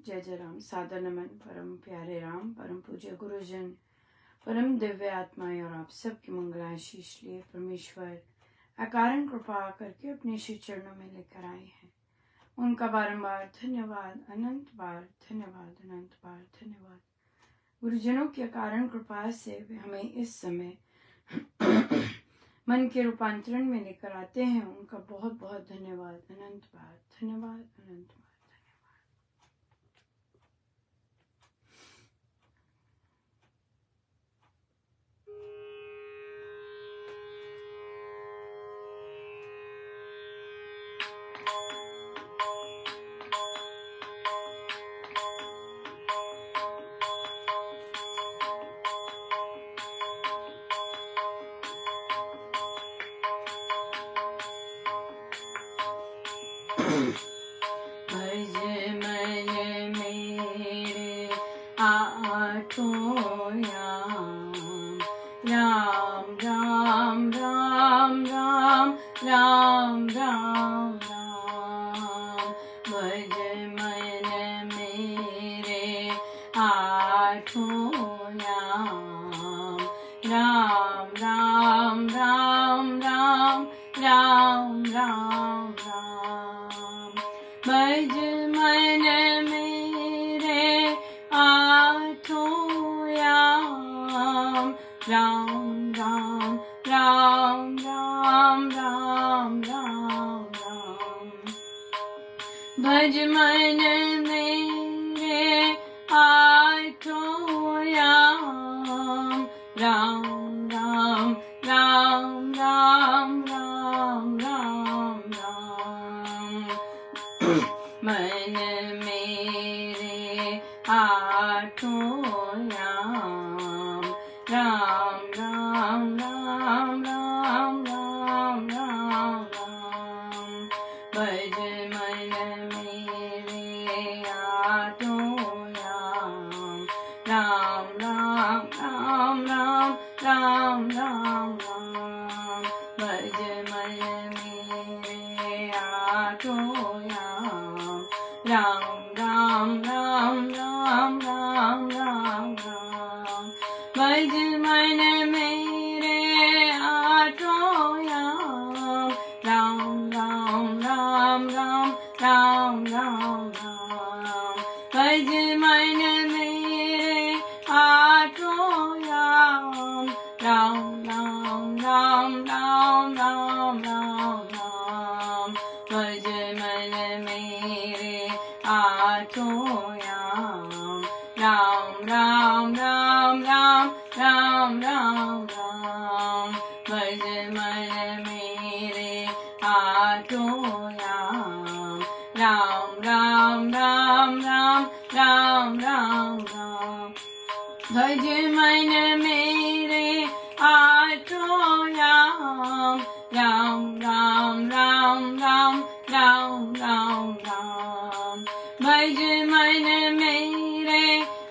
जय जय राम। सादर नमन परम प्यारे राम, परम पूज्य गुरुजन, परम दिव्य आत्माएं और आप सबकी मंगलाशीष लिए परमेश्वर अकारण कृपा करके अपने श्री चरणों में लेकर आए हैं। उनका बारंबार धन्यवाद, अनंत बार धन्यवाद, अनंत बार धन्यवाद। गुरुजनों की अकारण कृपा से वे हमें इस समय मन के रूपांतरण में लेकर आते हैं। उनका बहुत बहुत धन्यवाद, अनंत बार धन्यवाद, अनंत बार। भज मन मेरे आठों याम, राम राम राम राम राम राम राम। भज मन मेरे आठों याम, राम राम राम राम राम राम राम। भज मन मेरे आठों याम, राम राम राम राम राम राम राम। भज मन मेरे आठों याम, राम राम राम राम राम राम राम। मन मेरे आठों याम, राम राम राम राम राम राम राम। भज मन मेरे आठों याम, राम राम राम राम राम राम राम। भज मन मेरे आठों याम, राम राम राम राम राम राम राम। भज मन मेरे आठों याम, राम राम राम राम राम राम राम। भज मन मेरे आठों याम, राम राम राम राम राम राम राम। भज मन मेरे आठों याम, राम राम राम राम राम राम राम। भज मन मेरे आठों याम, राम राम राम राम राम राम राम। भज मन मेरे आठों याम, राम राम राम राम राम राम राम। भज मन मेरे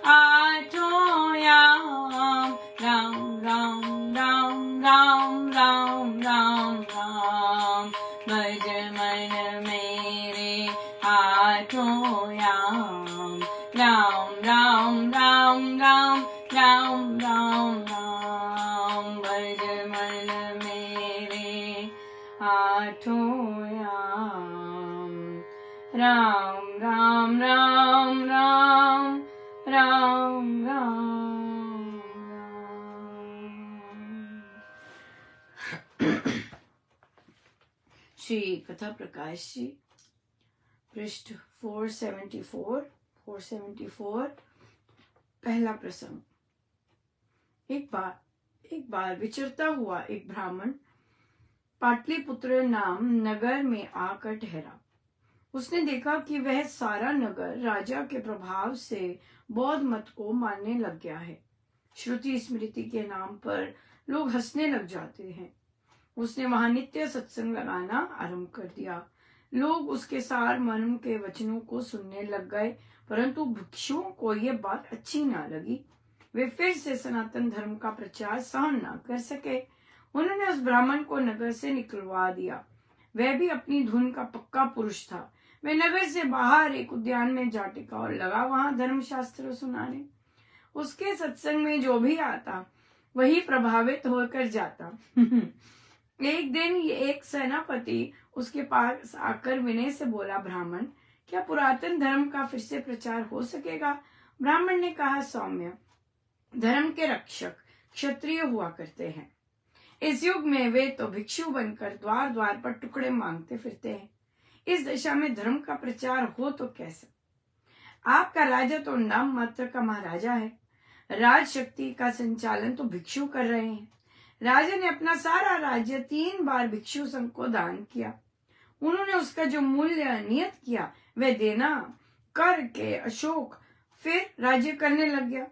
आठों याम, राम राम राम राम राम राम राम। भज मन मेरे आठों याम, राम राम राम राम राम राम राम। भज मन मेरे आठों याम, राम राम राम राम राम राम राम। श्री कथा प्रकाश जी, पृष्ठ 474 पहला प्रसंग। एक बार विचरता हुआ एक ब्राह्मण पाटलिपुत्र नाम नगर में आकर ठहरा। उसने देखा कि वह सारा नगर राजा के प्रभाव से बौद्ध मत को मानने लग गया है। श्रुति स्मृति के नाम पर लोग हंसने लग जाते हैं। उसने वहां नित्य सत्संग लगाना आरंभ कर दिया। लोग उसके सार मर्म के वचनों को सुनने लग गए, परंतु भिक्षुओं को यह बात अच्छी न लगी। वे फिर से सनातन धर्म का प्रचार सहन न कर सके। उन्होंने उस ब्राह्मण को नगर से निकलवा दिया। वह भी अपनी धुन का पक्का पुरुष था। वे नगर से बाहर एक उद्यान में जा टिका और लगा वहां धर्मशास्त्र सुनाने। उसके सत्संग में जो भी आता वही प्रभावित होकर जाता। एक दिन एक सेनापति उसके पास आकर विनय से बोला, ब्राह्मण, क्या पुरातन धर्म का फिर से प्रचार हो सकेगा? ब्राह्मण ने कहा, सौम्य, धर्म के रक्षक क्षत्रिय हुआ करते हैं। इस युग में वे तो भिक्षु बनकर द्वार द्वार पर टुकड़े मांगते फिरते हैं। इस दशा में धर्म का प्रचार हो तो कैसा? आपका राजा तो नाम मात्र का महाराजा है। राज शक्ति का संचालन तो भिक्षु कर रहे हैं। राजा ने अपना सारा राज्य 3 बार भिक्षु संघ को दान किया। उन्होंने उसका जो मूल्य नियत किया वह देना करके अशोक फिर राज्य करने लग गया।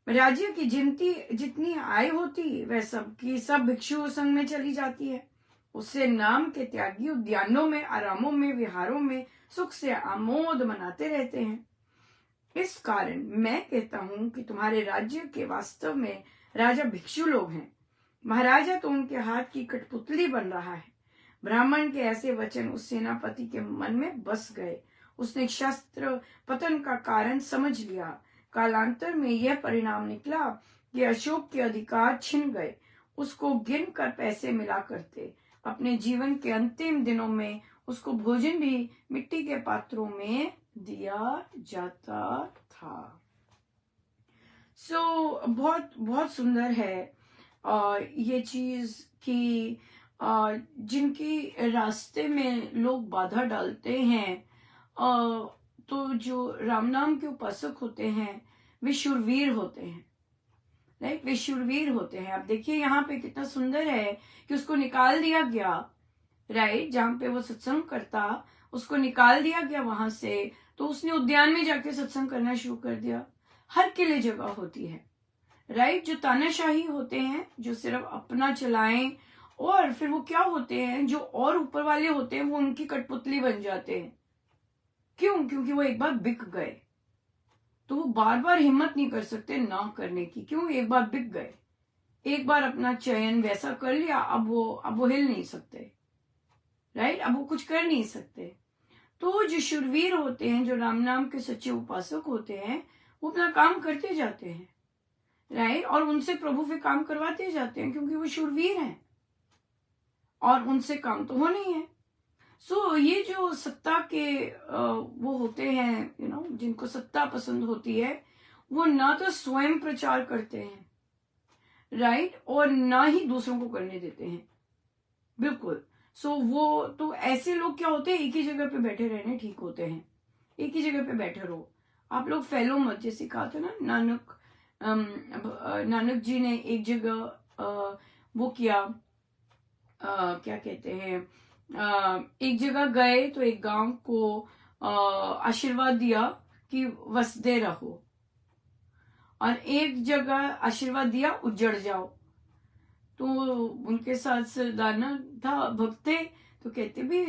राज्य की जितनी आय होती वह सब की सब भिक्षु संघ में चली जाती है। उससे नाम के त्यागी उद्यानों में, आरामों में, विहारों में सुख से आमोद मनाते रहते हैं। इस कारण मैं कहता हूं कि तुम्हारे राज्य के वास्तव में राजा भिक्षु लोग हैं। महाराजा तो उनके हाथ की कठपुतली बन रहा है। ब्राह्मण के ऐसे वचन उस सेनापति के मन में बस गए। उसने शस्त्र पतन का कारण समझ लिया। कालांतर में यह परिणाम निकला कि अशोक के अधिकार छिन गए। उसको गिन कर पैसे मिला करते। अपने जीवन के अंतिम दिनों में उसको भोजन भी मिट्टी के पात्रों में दिया जाता था। बहुत बहुत सुंदर है ये चीज कि जिनकी रास्ते में लोग बाधा डालते हैं, तो जो राम नाम के उपासक होते हैं वे शूरवीर होते हैं। राइट, वे शूरवीर होते हैं। आप देखिए यहाँ पे कितना सुंदर है कि उसको निकाल दिया गया। राइट, जहां पे वो सत्संग करता उसको निकाल दिया गया वहां से, तो उसने उद्यान में जाके सत्संग करना शुरू कर दिया। हर के लिए जगह होती है। राइट, जो तानाशाही होते हैं, जो सिर्फ अपना चलाएं, और फिर वो क्या होते हैं, जो और ऊपर वाले होते हैं वो उनकी कठपुतली बन जाते हैं। क्यों? क्योंकि वो एक बार बिक गए, तो वो बार बार हिम्मत नहीं कर सकते ना करने की। क्यों? एक बार बिक गए, एक बार अपना चयन वैसा कर लिया, अब वो हिल नहीं सकते। राइट, अब वो कुछ कर नहीं सकते। तो जो शूरवीर होते हैं, जो राम नाम के सच्चे उपासक होते हैं, वो अपना काम करते जाते हैं। राइट, और उनसे प्रभु फिर काम करवाते जाते हैं क्योंकि वो शूरवीर हैं और उनसे काम तो होना ही है। ये जो सत्ता के वो होते हैं, जिनको सत्ता पसंद होती है, वो ना तो स्वयं प्रचार करते हैं, राइट, और ना ही दूसरों को करने देते हैं। बिल्कुल। वो तो ऐसे लोग क्या होते हैं, एक ही जगह पे बैठे रहने ठीक होते हैं। एक ही जगह पे बैठे रहो, आप लोग फैलो मत। जैसे कहा था ना, नानक जी ने एक जगह वो किया, क्या कहते हैं, एक जगह गए तो एक गांव को आशीर्वाद दिया कि वसदे रहो, और एक जगह आशीर्वाद दिया उजड़ जाओ। तो उनके साथ सरदाना था, भक्त थे, तो कहते भी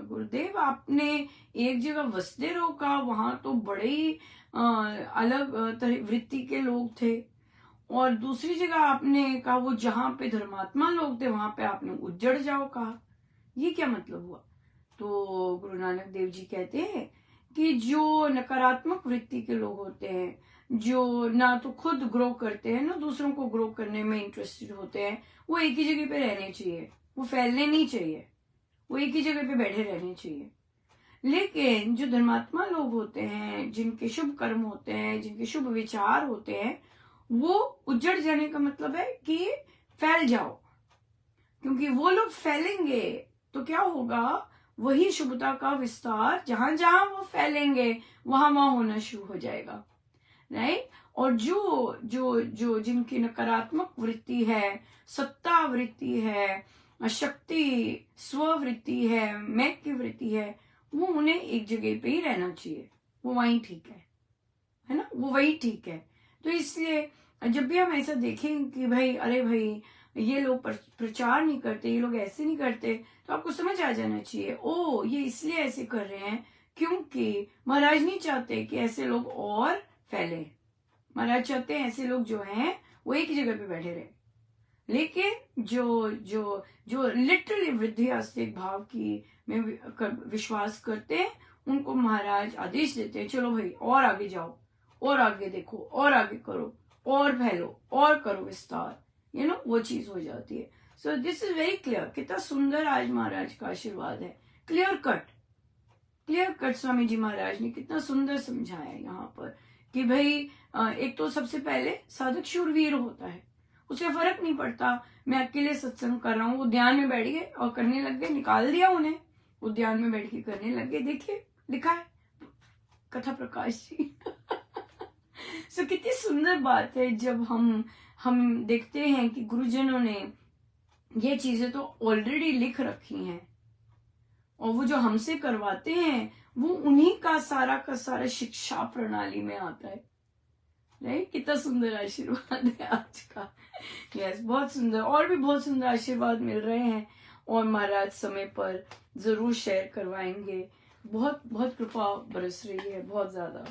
गुरुदेव आपने एक जगह वसदे रहो कहा, वहां तो बड़े ही अलग वृत्ति के लोग थे, और दूसरी जगह आपने कहा वो जहां पे धर्मात्मा लोग थे वहां पे आपने उजड़ जाओ कहा। ये क्या मतलब हुआ? तो गुरु नानक देव जी कहते हैं कि जो नकारात्मक वृत्ति के लोग होते हैं, जो ना तो खुद ग्रो करते हैं ना दूसरों को ग्रो करने में इंटरेस्टेड होते हैं, वो एक ही जगह पे रहने चाहिए, वो फैलने नहीं चाहिए, वो एक ही जगह पे बैठे रहने चाहिए। लेकिन जो धर्मात्मा लोग होते हैं, जिनके शुभ कर्म होते हैं, जिनके शुभ विचार होते हैं, वो उजड़ जाने का मतलब है कि फैल जाओ, क्योंकि वो लोग फैलेंगे तो क्या होगा, वही शुभता का विस्तार जहां जहां वो फैलेंगे वहां वहां होना शुरू हो जाएगा। राइट, और जो जिनकी नकारात्मक वृत्ति है, सत्ता वृत्ति है, शक्ति स्ववृत्ति है, मैं की वृत्ति है, वो उन्हें एक जगह पे ही रहना चाहिए, वो वहीं ठीक है ना, वो वही ठीक है। तो इसलिए जब भी हम ऐसा देखें कि भाई अरे भाई ये लोग प्रचार नहीं करते, ये लोग ऐसे नहीं करते, तो आपको समझ आ जाना चाहिए, ओ ये इसलिए ऐसे कर रहे हैं क्योंकि महाराज नहीं चाहते कि ऐसे लोग और फैले। महाराज चाहते हैं ऐसे लोग जो हैं वो एक ही जगह पे बैठे रहे। लेकिन जो जो जो लिटरली वृद्धि आस्तिक भाव की में विश्वास करते हैं, उनको महाराज आदेश देते हैं, चलो भाई और आगे जाओ, और आगे देखो, और आगे करो, और फैलो, और करो विस्तार, वो चीज हो जाती है। So this is very clear. कितना सुंदर आज महाराज का आशीर्वाद है, क्लियर कट स्वामी जी महाराज ने कितना सुंदर समझाया यहाँ पर कि भाई एक तो सबसे पहले साधक शूरवीर होता है, उसे फर्क नहीं पड़ता मैं अकेले सत्संग कर रहा हूँ। वो ध्यान में बैठ गए और करने लग गए, निकाल दिया उन्हें, वो ध्यान में बैठ के करने लग गए। देखिए लिखा है कथा प्रकाश जी। सो कितनी सुंदर बात है जब हम देखते हैं कि गुरुजनों ने ये चीजें तो ऑलरेडी लिख रखी हैं, और वो जो हमसे करवाते हैं वो उन्हीं का सारा शिक्षा प्रणाली में आता है। राइट, कितना सुंदर आशीर्वाद है आज का। यस, बहुत सुंदर, और भी बहुत सुंदर आशीर्वाद मिल रहे हैं, और महाराज समय पर जरूर शेयर करवाएंगे। बहुत बहुत कृपा बरस रही है, बहुत ज्यादा।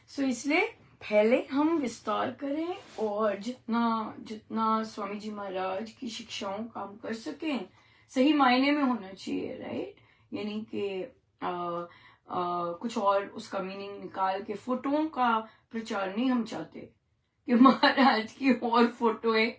सो इसलिए पहले हम विस्तार करें, और जितना स्वामी जी महाराज की शिक्षाओं का हम कर सकें, सही मायने में होना चाहिए। राइट, यानी कि कुछ और उसका मीनिंग निकाल के फोटोओं का प्रचार नहीं हम चाहते कि महाराज की और फोटोएं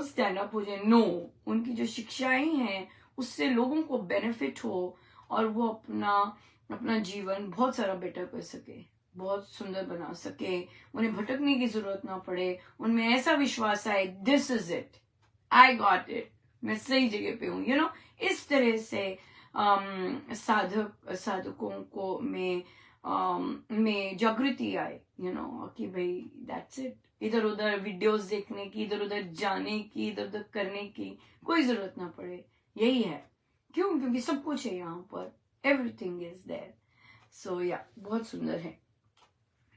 स्टैंड अप हो जाए। नो, उनकी जो शिक्षाएं हैं उससे लोगों को बेनिफिट हो, और वो अपना जीवन बहुत सारा बेटर कर सके, बहुत सुंदर बना सके, उन्हें भटकने की जरूरत ना पड़े, उनमें ऐसा विश्वास आए, this is it, I got it, मैं सही जगह पे हूँ। इस तरह से साधकों को में जागृति आए, कि भाई दैट्स इट, इधर उधर वीडियोस देखने की, इधर उधर जाने की, इधर उधर करने की कोई जरूरत ना पड़े। यही है, क्योंकि सब कुछ है यहाँ पर, एवरीथिंग इज देयर। सो बहुत सुंदर है,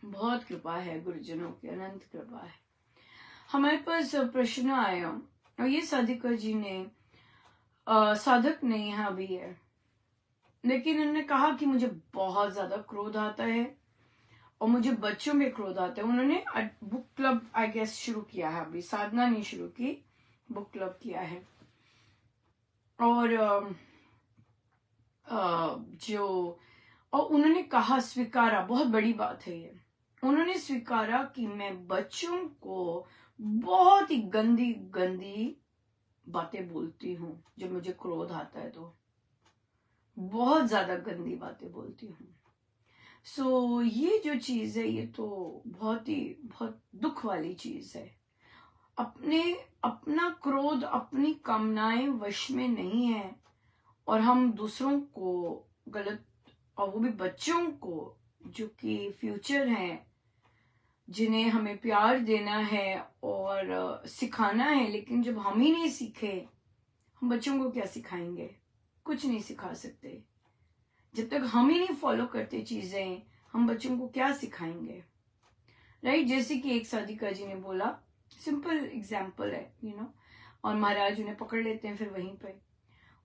बहुत कृपा है गुरुजनों की, अनंत कृपा है। हमारे पास प्रश्न आया, और ये साधिका जी ने साधक ने यहाँ भी है, लेकिन उन्होंने कहा कि मुझे बहुत ज्यादा क्रोध आता है, और मुझे बच्चों में क्रोध आता है। उन्होंने बुक क्लब आई गेस शुरू किया है, अभी साधना नहीं शुरू की, बुक क्लब किया है। और उन्होंने कहा, स्वीकारा, बहुत बड़ी बात है ये, उन्होंने स्वीकारा कि मैं बच्चों को बहुत ही गंदी गंदी बातें बोलती हूँ। जब मुझे क्रोध आता है तो बहुत ज्यादा गंदी बातें बोलती हूँ। सो ये जो चीज है, ये तो बहुत दुख वाली चीज है। अपना क्रोध, अपनी कामनाएं वश में नहीं है, और हम दूसरों को गलत, और वो भी बच्चों को जो कि फ्यूचर हैं, जिन्हें हमें प्यार देना है और सिखाना है, लेकिन जब हम ही नहीं सीखे, हम बच्चों को क्या सिखाएंगे? कुछ नहीं सिखा सकते। जब तक हम ही नहीं फॉलो करते चीजें, हम बच्चों को क्या सिखाएंगे? राइट, जैसे कि एक साधिका जी ने बोला, सिंपल एग्जाम्पल है, और महाराज उन्हें पकड़ लेते हैं फिर वहीं पे।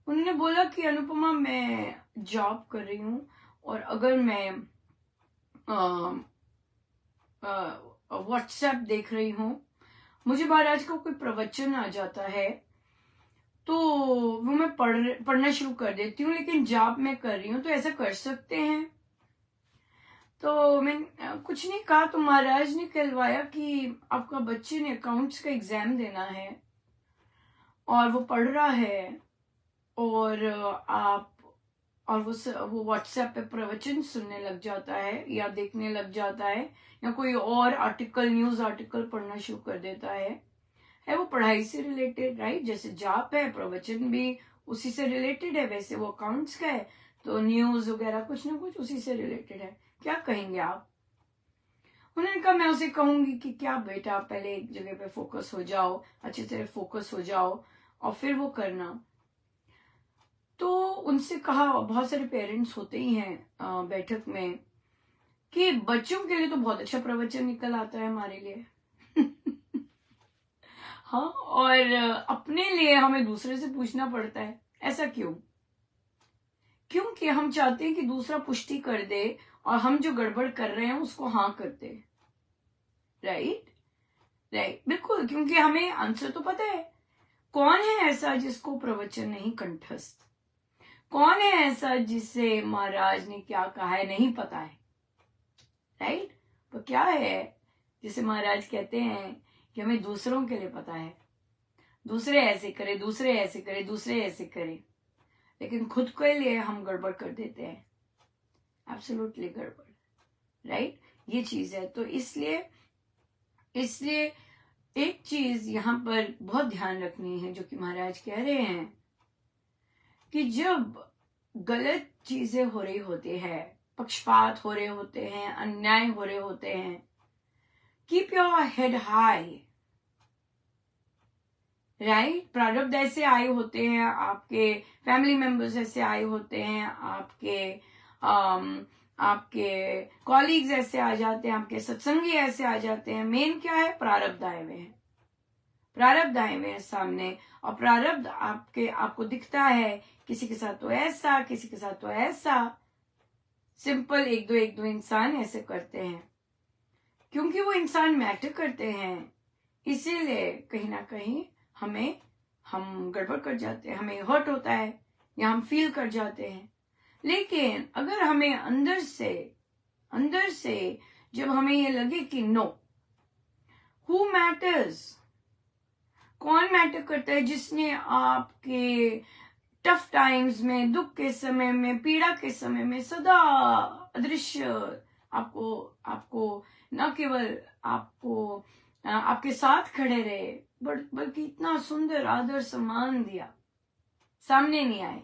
उन्होंने बोला कि अनुपमा, मैं जॉब कर रही हूँ, और अगर मैं व्हाट्सएप देख रही हूँ, मुझे महाराज का कोई प्रवचन आ जाता है, तो वो मैं पढ़ना शुरू कर देती हूँ, लेकिन जॉब मैं कर रही हूँ, तो ऐसा कर सकते हैं? तो मैं कुछ नहीं कहा, तो महाराज ने कहलवाया कि आपका बच्चे ने अकाउंट्स का एग्जाम देना है, और वो पढ़ रहा है, और वो व्हाट्सएप पे प्रवचन सुनने लग जाता है, या देखने लग जाता है, या कोई और आर्टिकल, न्यूज आर्टिकल पढ़ना शुरू कर देता है वो पढ़ाई से रिलेटेड। राइट, जैसे जाप है, प्रवचन भी उसी से रिलेटेड है, वैसे वो अकाउंट्स का है, तो न्यूज वगैरह कुछ ना कुछ उसी से रिलेटेड है। क्या कहेंगे आप? उन्होंने कहा, मैं उसे कहूंगी कि क्या बेटा, पहले एक जगह पे फोकस हो जाओ, अच्छी तरह फोकस हो जाओ, और फिर वो करना। तो उनसे कहा, बहुत सारे पेरेंट्स होते ही हैं बैठक में, कि बच्चों के लिए तो बहुत अच्छा प्रवचन निकल आता है हमारे लिए। हाँ, और अपने लिए हमें दूसरे से पूछना पड़ता है, ऐसा क्यों? क्योंकि हम चाहते हैं कि दूसरा पुष्टि कर दे, और हम जो गड़बड़ कर रहे हैं उसको हाँ कर दे। राइट, बिल्कुल, क्योंकि हमें आंसर तो पता है। कौन है ऐसा जिसको प्रवचन नहीं कंठस्थ? कौन है ऐसा जिसे महाराज ने क्या कहा है नहीं पता है, राइट? तो क्या है जिसे महाराज कहते हैं कि हमें दूसरों के लिए पता है, दूसरे ऐसे करे, दूसरे ऐसे करे, दूसरे ऐसे करे, लेकिन खुद के लिए हम गड़बड़ कर देते हैं, एब्सोल्युटली गड़बड़, राइट? ये चीज है। तो इसलिए एक चीज यहाँ पर बहुत ध्यान रखनी है जो कि महाराज कह रहे हैं कि जब गलत चीजें हो रही होती है, पक्षपात हो रहे होते हैं, अन्याय हो रहे होते हैं, keep your head high, right? प्रारब्ध ऐसे आए होते हैं, आपके फैमिली मेंबर्स ऐसे आए होते हैं, आपके कॉलीग्स ऐसे आ जाते हैं, आपके सत्संगी ऐसे आ जाते हैं। मेन क्या है? प्रारब्ध आए हुए हैं, प्रारब्ध आए हुए हैं सामने, और प्रारब्ध आपको दिखता है, किसी के साथ तो ऐसा, किसी के साथ तो ऐसा। सिंपल एक दो इंसान ऐसे करते हैं, क्योंकि वो इंसान मैटर करते हैं, इसीलिए कहीं ना कहीं हम गड़बड़ कर जाते हैं, हमें हर्ट होता है या हम फील कर जाते हैं। लेकिन अगर हमें अंदर से जब हमें ये लगे कि नो, हु मैटर्स, कौन मैटर करता है? जिसने आपके टफ टाइम्स में, दुख के समय में, पीड़ा के समय में सदा अदृश्य आपको न केवल आपके साथ खड़े रहे, बल्कि इतना सुंदर आदर सम्मान दिया, सामने नहीं आए,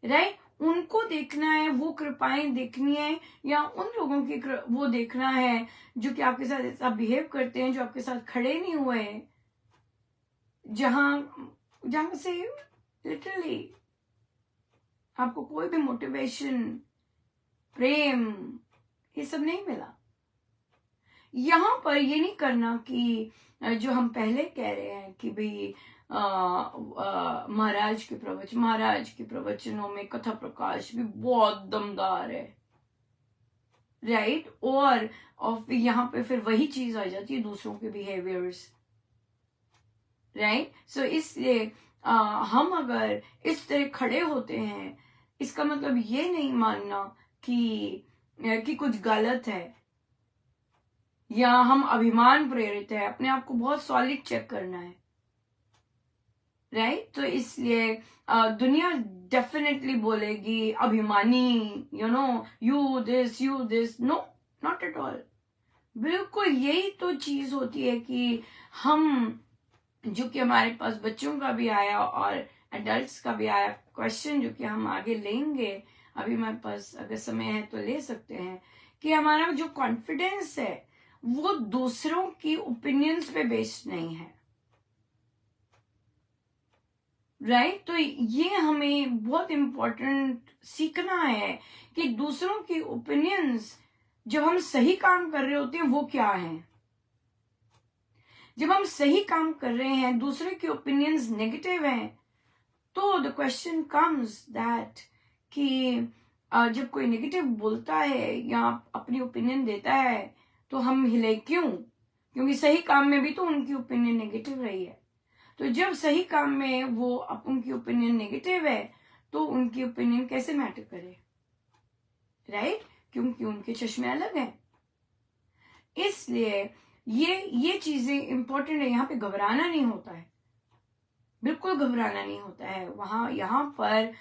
राइट? उनको देखना है, वो कृपाएं देखनी है, या उन लोगों की वो देखना है जो कि आपके साथ ऐसा बिहेव करते हैं, जो आपके साथ खड़े नहीं हुए, जहां से लिटरली आपको कोई भी मोटिवेशन, प्रेम, ये सब नहीं मिला। यहां पर ये नहीं करना कि जो हम पहले कह रहे हैं कि भाई महाराज के प्रवचनों में कथा प्रकाश भी बहुत दमदार है, राइट? और यहाँ पे फिर वही चीज आ जाती है, दूसरों के बिहेवियर्स, राइट? सो इसलिए हम अगर इस तरह खड़े होते हैं, इसका मतलब ये नहीं मानना कि कुछ गलत है या हम अभिमान प्रेरित है। अपने आप को बहुत सॉलिड चेक करना है, राइट? तो इसलिए दुनिया डेफिनेटली बोलेगी अभिमानी, you this, no, not at all. बिल्कुल यही तो चीज होती है कि हम, जो कि हमारे पास बच्चों का भी आया और एडल्ट्स का भी आया क्वेश्चन, जो कि हम आगे लेंगे, अभी हमारे पास अगर समय है तो ले सकते हैं, कि हमारा जो कॉन्फिडेंस है वो दूसरों की ओपिनियंस पे बेस्ड नहीं है, राइट? तो ये हमें बहुत इंपॉर्टेंट सीखना है कि दूसरों की ओपिनियंस जब हम सही काम कर रहे होते हैं वो क्या है। जब हम सही काम कर रहे हैं, दूसरे की ओपिनियंस नेगेटिव हैं, तो द क्वेश्चन कम्स दैट कि जब कोई नेगेटिव बोलता है या अपनी ओपिनियन देता है तो हम हिले क्यों? क्योंकि सही काम में भी तो उनकी ओपिनियन नेगेटिव रही है। तो जब सही काम में वो उनकी ओपिनियन नेगेटिव है तो उनकी ओपिनियन कैसे मैटर करे, राइट? क्योंकि उनके चश्मे अलग हैं। इसलिए ये चीजें इंपॉर्टेंट है। यहाँ पे घबराना नहीं होता है, बिल्कुल घबराना नहीं होता है। यहाँ पर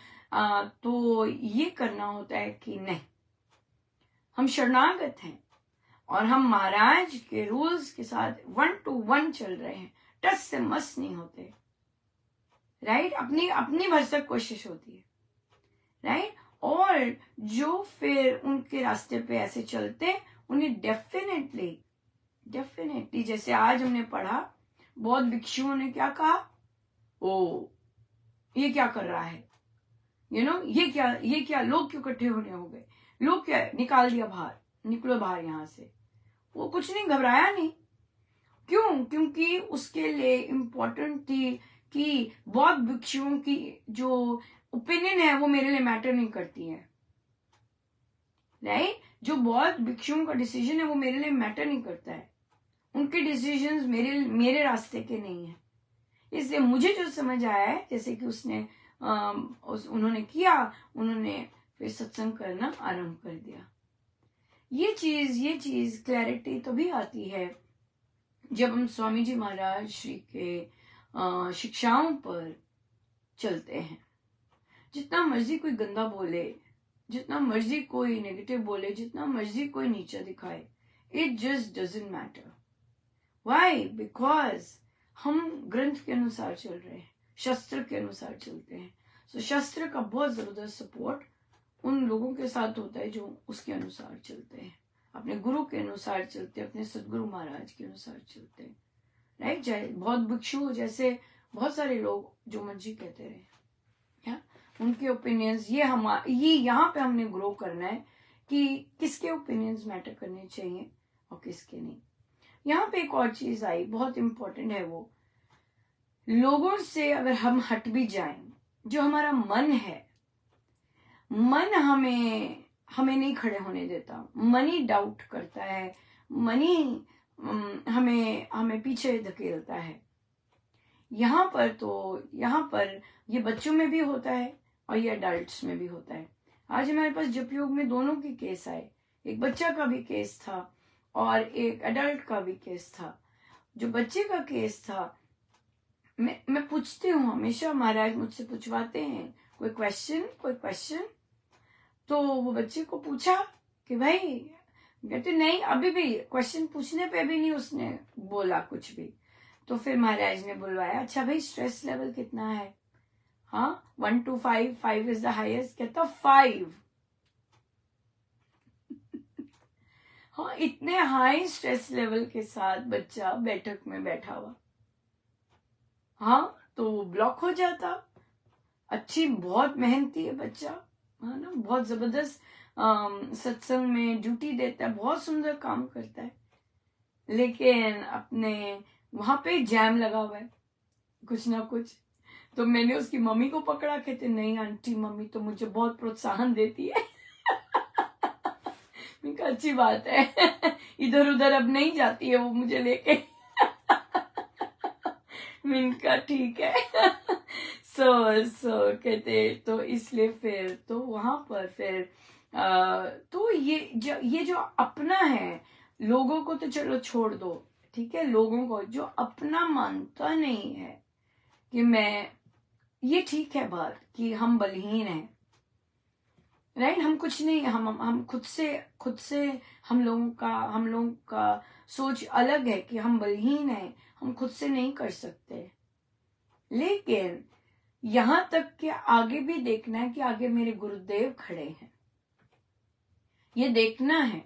तो ये करना होता है कि नहीं, हम शरणागत हैं और हम महाराज के रूल्स के साथ 1 to 1 चल रहे हैं, टस से मस नहीं होते, राइट? अपनी भरसक कोशिश होती है, राइट? और जो फिर उनके रास्ते पे ऐसे चलते हैं, उन्हें डेफिनेटली जैसे आज हमने पढ़ा, बहुत भिक्षुओं ने क्या कहा, ओ ये क्या कर रहा है, ये क्या लोग क्यों इकट्ठे होने हो गए, लोग क्या, निकाल दिया बाहर, निकलो बाहर यहां से। वो कुछ नहीं, घबराया नहीं। क्यों? क्योंकि उसके लिए इम्पोर्टेंट थी कि बहुत भिक्षुओं की जो ओपिनियन है वो मेरे लिए मैटर नहीं करती है, राइट? जो बहुत भिक्षुओं का डिसीजन है वो मेरे लिए मैटर नहीं करता है, उनके डिसीजंस मेरे रास्ते के नहीं है। इसलिए मुझे जो समझ आया है, जैसे कि उसने उन्होंने किया, उन्होंने फिर सत्संग करना आरंभ कर दिया। ये चीज क्लैरिटी तभी आती है जब हम स्वामी जी महाराज श्री के शिक्षाओं पर चलते हैं। जितना मर्जी कोई गंदा बोले, जितना मर्जी कोई नेगेटिव बोले, जितना मर्जी कोई नीचा दिखाए, it just doesn't matter. Why? Because हम ग्रंथ के अनुसार चल रहे हैं, शस्त्र के अनुसार चलते हैं। सो शस्त्र का बहुत जबरदस्त सपोर्ट उन लोगों के साथ होता है जो उसके अनुसार चलते हैं, अपने गुरु के अनुसार चलते हैं, अपने सदगुरु महाराज के अनुसार चलते हैं। राइट? चाहे बहुत भिक्षु जैसे बहुत सारे लोग जो मर्जी कहते रहे, या उनके ओपिनियंस, ये यहाँ पे हमने ग्रो करना है कि किसके ओपिनियंस मैटर करने चाहिए और किसके नहीं। यहाँ पे एक और चीज आई, बहुत इंपॉर्टेंट है वो, लोगों से अगर हम हट भी जाएं, जो हमारा मन है, मन हमें नहीं खड़े होने देता, मन ही डाउट करता है, मन ही हमें पीछे धकेलता है। यहाँ पर ये बच्चों में भी होता है और ये अडल्ट्स में भी होता है। आज हमारे पास जप योग में दोनों के केस आए, एक बच्चा का भी केस था और एक अडल्ट का भी केस था। जो बच्चे का केस था, मैं पूछती हूँ हमेशा, महाराज मुझसे पूछवाते हैं कोई क्वेश्चन, तो वो बच्चे को पूछा कि भाई, कहते नहीं, अभी भी क्वेश्चन पूछने पे भी नहीं उसने बोला कुछ भी। तो फिर महाराज ने बुलवाया, अच्छा भाई स्ट्रेस लेवल कितना है? हाँ, 1 to 5, 5 इज द हाईएस्ट। कहता 5। हाँ, इतने हाई स्ट्रेस लेवल के साथ बच्चा बैठक में बैठा हुआ, हाँ, तो वो ब्लॉक हो जाता। अच्छी, बहुत मेहनती है बच्चा, है ना, बहुत जबरदस्त सत्संग में ड्यूटी देता है, बहुत सुंदर काम करता है, लेकिन अपने वहां पे जैम लगा हुआ है कुछ ना कुछ। तो मैंने उसकी मम्मी को पकड़ा, कहते नहीं आंटी, मम्मी तो मुझे बहुत प्रोत्साहन देती है। मैंने कहा अच्छी बात है, इधर उधर अब नहीं जाती है वो मुझे लेके। मैंने कहा ठीक है। सो कहते, तो इसलिए फिर तो वहां पर फिर तो ये जो अपना है, लोगों को तो चलो छोड़ दो, ठीक है, लोगों को जो अपना मानता नहीं है कि मैं, ये ठीक है बात कि हम बलहीन हैं, राइट, हम कुछ नहीं, हम खुद से हम लोगों का सोच अलग है कि हम बलहीन हैं, हम खुद से नहीं कर सकते। लेकिन यहां तक कि आगे भी देखना है कि आगे मेरे गुरुदेव खड़े हैं, ये देखना है,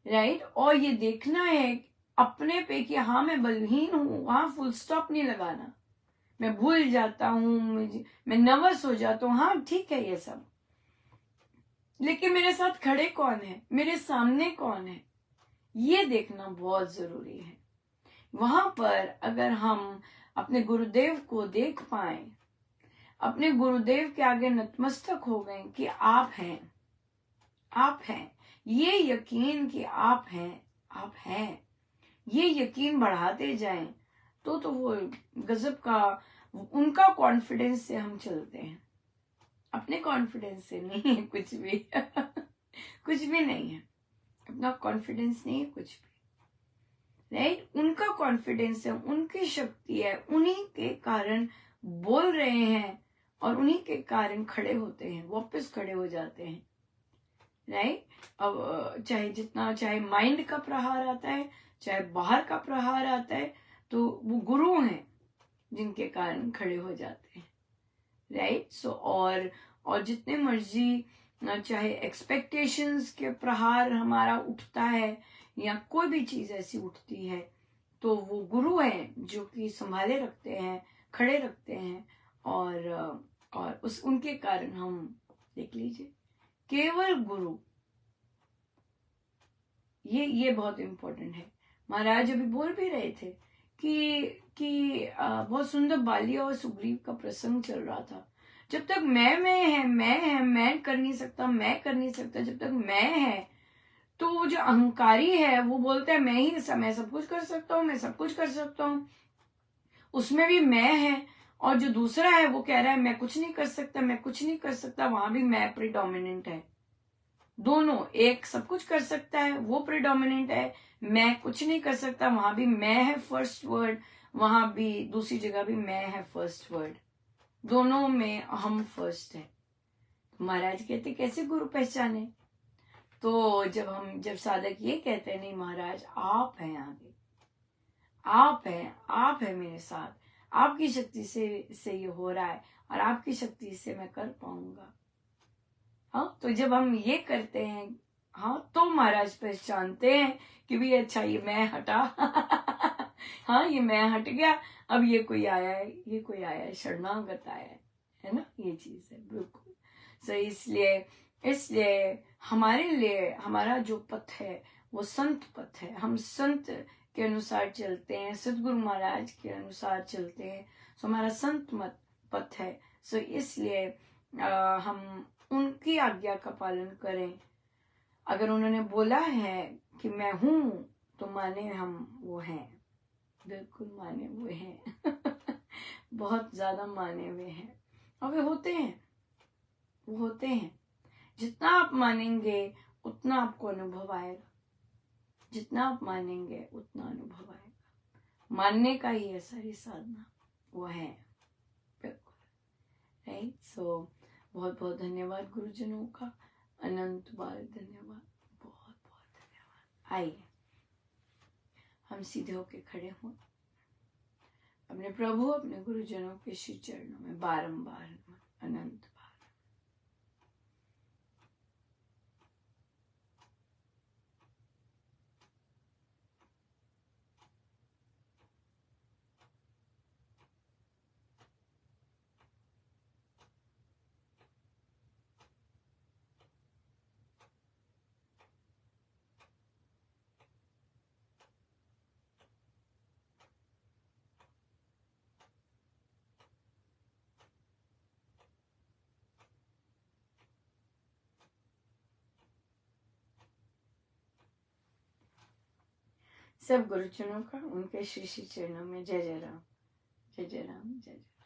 राइट, और ये देखना है अपने पे कि हाँ मैं बलहीन हूं, वहां फुल स्टॉप नहीं लगाना। मैं भूल जाता हूं, मैं नर्वस हो जाता हूं, हाँ ठीक है ये सब, लेकिन मेरे साथ खड़े कौन है, मेरे सामने कौन है, ये देखना बहुत जरूरी है। वहां पर अगर हम अपने गुरुदेव को देख पाए, अपने गुरुदेव के आगे नतमस्तक हो गए कि आप हैं, ये यकीन कि आप हैं, ये यकीन बढ़ाते जाएं, तो वो गजब का, उनका कॉन्फिडेंस से हम चलते हैं, अपने कॉन्फिडेंस से नहीं है कुछ भी। कुछ भी नहीं है, अपना कॉन्फिडेंस नहीं है कुछ भी, राइट, उनका कॉन्फिडेंस है, उनकी शक्ति है, उन्हीं के कारण बोल रहे हैं और उन्हीं के कारण खड़े होते हैं, वापस खड़े हो जाते हैं, राइट। अब चाहे माइंड का प्रहार आता है, चाहे बाहर का प्रहार आता है, तो वो गुरु हैं जिनके कारण खड़े हो जाते हैं, राइट। सो और जितने मर्जी चाहे एक्सपेक्टेशंस के प्रहार हमारा उठता है या कोई भी चीज ऐसी उठती है, तो वो गुरु हैं जो कि संभाले रखते हैं, खड़े रखते हैं, और उनके कारण हम देख लीजिए, केवल गुरु, ये बहुत इंपॉर्टेंट है। महाराज अभी बोल भी रहे थे कि बहुत सुंदर बाली और सुग्रीव का प्रसंग चल रहा था। जब तक मैं कर नहीं सकता, जब तक मैं है, तो वो जो अहंकारी है वो बोलता है मैं सब कुछ कर सकता हूँ, उसमें भी मैं है, और जो दूसरा है वो कह रहा है मैं कुछ नहीं कर सकता, मैं कुछ नहीं कर सकता, वहां भी मैं प्रिडोमिनेंट है। दोनों, एक सब कुछ कर सकता है वो प्रिडोमिनेंट है, मैं कुछ नहीं कर सकता वहां भी मैं है फर्स्ट वर्ड, वहां भी दूसरी जगह भी मैं है फर्स्ट वर्ड, दोनों में हम फर्स्ट है। महाराज कहते कैसे गुरु पहचाने? तो जब साधक ये कहते हैं नहीं महाराज आप हैं आगे, आप है मेरे साथ, आपकी शक्ति से ये हो रहा है और आपकी शक्ति से मैं कर पाऊंगा। हाँ, तो जब हम ये करते हैं, हाँ, तो महाराज पहचानते हैं कि भी अच्छा ये मैं हटा हाँ, ये मैं हट गया, अब ये कोई आया है, ये कोई आया है, शरणागत आया है ना, ये चीज है बिल्कुल। सो इसलिए इसलिए हमारे लिए हमारा जो पथ है वो संत पथ है, हम संत के अनुसार चलते हैं, सदगुरु महाराज के अनुसार चलते हैं, सो हमारा संत मत पथ है। सो इसलिए हम उनकी आज्ञा का पालन करें। अगर उन्होंने बोला है कि मैं हूं तो माने हम वो हैं, बिल्कुल माने हुए हैं बहुत ज्यादा माने हुए हैं, और वे होते हैं, वो होते हैं। जितना आप मानेंगे उतना आपको अनुभव आएगा, जितना आप मानेंगे उतना अनुभव आएगा। मानने का ही है सारी साधना, वो है बिल्कुल राइट। सो बहुत बहुत धन्यवाद गुरुजनों का, अनंत बार धन्यवाद, बहुत बहुत धन्यवाद। आइए हम सीधे होके खड़े हों, अपने प्रभु अपने गुरुजनों के श्री चरणों में बारंबार अनंत बार। सब गुरुजनों का उनके श्री श्री चरणों में जय जय राम, जय जय राम, जय जय।